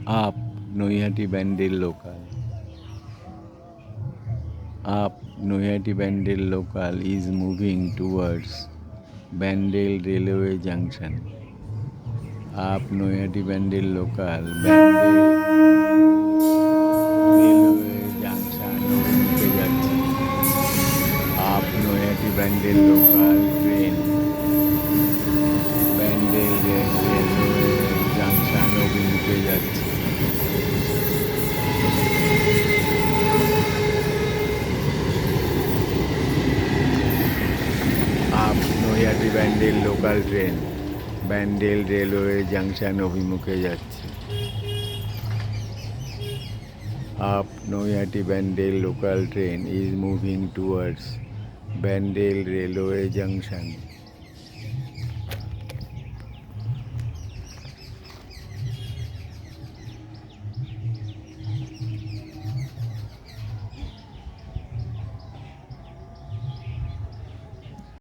Up Naihati Bandel local. Up Naihati Bandel local is moving towards Bandel railway junction. Up Naihati Bandel local. Bandel railway junction অভিমুখে যাচ্ছে। Up Naihati Bandel local train. Bandel railway junction অভিমুখে যাচ্ছে। Up Naihati Bandel local train. Bandel railway junction অভিমুখে যাচ্ছে। Up Naihati Bandel local train is moving towards Bandel railway junction.